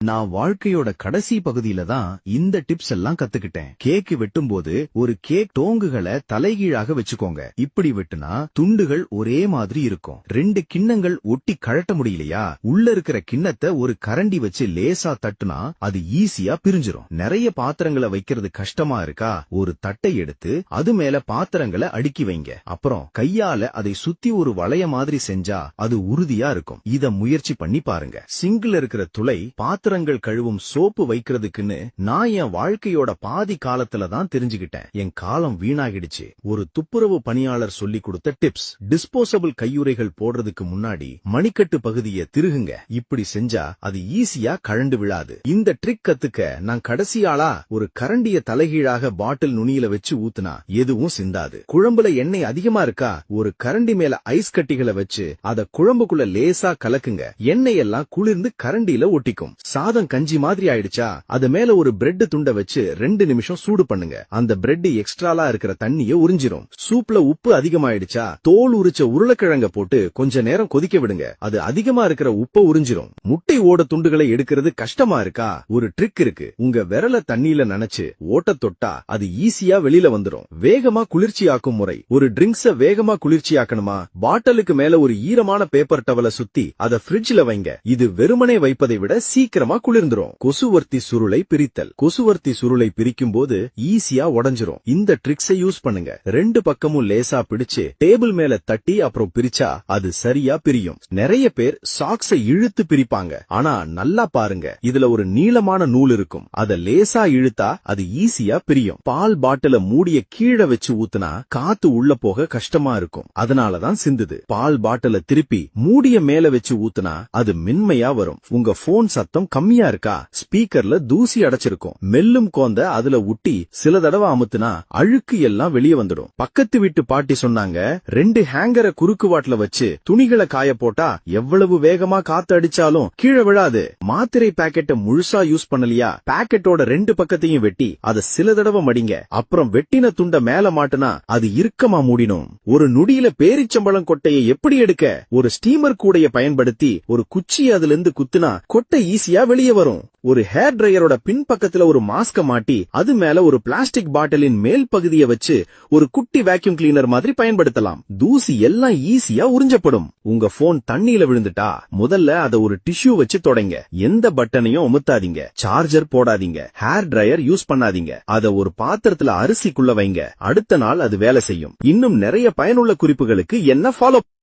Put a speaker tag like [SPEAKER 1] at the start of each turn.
[SPEAKER 1] நான் வாழ்க்கையோட கடைசி பகுதியில தான் இந்த டிப்ஸ் எல்லாம் கத்துக்கிட்டேன். கேக் வெட்டும்போது ஒரு கேக் டோங்குகளை தலைகீழாக வச்சுக்கோங்க. இப்படி வெட்டுனா துண்டுகள் ஒரே மாதிரி இருக்கும். 2 கிண்ணங்கள் ஒட்டி கழட்ட முடியலையா, உள்ள இருக்கிற கிண்ணத்தை ஒரு கரண்டி வச்சு லேசா தட்டுனா அது ஈஸியா பிரிஞ்சிரும். நிறைய பாத்திரங்களை வைக்கிறது கஷ்டமா இருக்கா, ஒரு தட்டை எடுத்து அது மேல பாத்திரங்களை அடுக்கி வைங்க. அப்புறம் கையால அதை சுத்தி ஒரு வளைய மாதிரி செஞ்சா அது உறுதியா இருக்கும். இத முயற்சி பண்ணி பாருங்க. சிங்க்ல இருக்கிற துளை பாத்திரங்கள் கழுவும் சோப்பு வைக்கிறதுக்குன்னு நான் என் வாழ்க்கையோட பாதி காலத்துல தான் தெரிஞ்சுக்கிட்டேன். என் காலம் வீணாகிடுச்சு. ஒரு துப்புரவு பணியாளர் சொல்லி கொடுத்த டிப்ஸ். டிஸ்போசபிள் கையுறைகள் போடுறதுக்கு முன்னாடி மணிக்கட்டு பகுதியை திருகுங்க. இப்படி செஞ்சா அது ஈஸியா கழண்டு விழாது. இந்த ட்ரிக் கத்துக்க நான் கடைசி ஆளா ஒரு கரண்டிய தலைகீழாக பாட்டில் நுனியில வச்சு ஊத்துனா எதுவும் சிந்தாது. குழம்புல எண்ணெய் அதிகமா இருக்கா, ஒரு கரண்டி மேல ஐஸ் கட்டிகளை வச்சு அத குழம்புக்குள்ள லேசா கலக்குங்க. எண்ணெய் எல்லாம் குளிர்ந்து கரண்டியில ஒட்டிக்கும். சாதம் கஞ்சி மாதிரி ஆயிடுச்சா, அது மேல ஒரு பிரெட் துண்ட வச்சு 2 நிமிஷம் சூடு பண்ணுங்க. அந்த பிரெட் எக்ஸ்ட்ராலா இருக்கிற தண்ணிய உறிஞ்சிரும். சூப்ல உப்பு அதிகமாயிடுச்சா, தோல் உரிச்ச உருளைக்கிழங்க போட்டு கொஞ்ச நேரம் கொதிக்க விடுங்க. அது அதிகமா இருக்கிற உப்ப உறிஞ்சிரும். முட்டை ஓட துண்டுகளை எடுக்கிறது கஷ்டமா இருக்கா, ஒரு ட்ரிக் இருக்கு. உங்க விரல தண்ணியில நனைச்சு ஓட்ட தொட்டா அது ஈஸியா வெளியில வந்துரும். வேகமா குளிர்ச்சியாக்கும் முறை. ஒரு ட்ரிங்க்ஸ வேகமா குளிர்ச்சியாக்கணுமா, பாட்டிலுக்கு மேல ஒரு ஈரமான பேப்பர் டவலை சுத்தி அத ஃப்ரிட்ஜ்ல வைங்க. இது வெறுமனே வைப்பதை விட சீக்கிரமா குளிர்ந்துரும். கொசுவர்த்தி சுருளை பிரித்தல். கொசுவர்த்தி சுருளை பிரிக்கும் போது ஈஸியா உடைஞ்சிரும். இந்த ட்ரிக்ஸை யூஸ் பண்ணுங்க. 2 பக்கமும் லேசா பிடிச்சு டேபிள் மேல தட்டி அப்புறம் பிரிச்சா அது சரியா பிரியும். நிறைய பேர் சாக்ஸை இழுத்து பிரிப்பாங்க. ஆனா நல்லா பாருங்க, இதுல ஒரு நீளமான நூல் இருக்கும். அத லேசா இழுத்தா அது ஈஸியா பிரியும். பால் பாட்டில மூடிய கீழே வச்சு ஊத்துனா காத்து உள்ள போக கஷ்டமா இருக்கும். அதனாலதான் சிந்துது. பால் பாட்டில திருப்பி மூடிய மேல வச்சு ஊத்துனா அது மென்மையா வரும். உங்க போன் சத்தம் கம்மியா இருக்கா, ஸ்பீக்கர்ல தூசி அடைச்சிருக்கும். மெல்லும் கோந்த அதுல ஊட்டி சில தடவை அமுத்துனா அழுக்கு எல்லாம் வெளியே வந்துடும். பக்கத்து வீட்டு பாட்டி சொன்னாங்க, 2 ஹேங்கரை குறுக்கு வாட்ல வச்சு துணிகளை காய போட்டா எவ்வளவு வேகமா காத்து அடிச்சாலும் கீழே விழாது. மாத்திரை பாக்கெட்டை முழுசா யூஸ் பண்ணலையா, பாக்கெட்டோட 2 பக்கத்தையும் வெட்டி அதை சில தடவை மடிங்க. அப்புறம் வெட்டின துண்ட மேல மாட்டுனா அது இறுக்கமா மூடிடும். ஒரு நொடியில பேரிச்சம்பழம் கொட்டையை எப்படி எடுக்க, ஒரு ஸ்டீமர் கூடைய பயன்படுத்தி ஒரு குச்சி அதுல இருந்து குத்துனா கொட்டை ஈஸியா வெளியே வரும். ஒரு ஹேர் டிரையரோட பின் பக்கத்துல ஒரு மாஸ்க மாட்டி அது மேல ஒரு பிளாஸ்டிக் பாட்டிலின் மேல் பகுதியை வச்சு ஒரு குட்டி வேக்யூம் கிளீனர் மாதிரி பயன்படுத்தலாம். தூசி எல்லாம் ஈஸியா உறிஞ்சப்படும். உங்க போன் தண்ணியில விழுந்துட்டா முதல்ல அத ஒரு டிஷ்யூ வச்சு தொடங்க. எந்த பட்டனையும் அமுத்தாதீங்க. சார்ஜர் போடாதீங்க. ஹேர் டிரையர் யூஸ் பண்ணாதீங்க. அத ஒரு பாத்திரத்துல அரிசிக்குள்ள வைங்க. அடுத்த நாள் அது வேலை செய்யும். இன்னும் நிறைய பயனுள்ள குறிப்புகளுக்கு என்ன ஃபாலோ